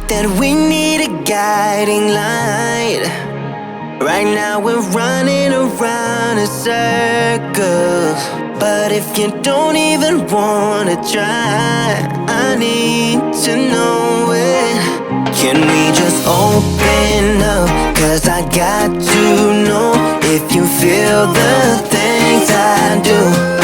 that we need a guiding light. Right now we're running around in circles, but if you don't even wanna try, I need to know it. Can we just open up? 'Cause I got to know if you feel the things I do.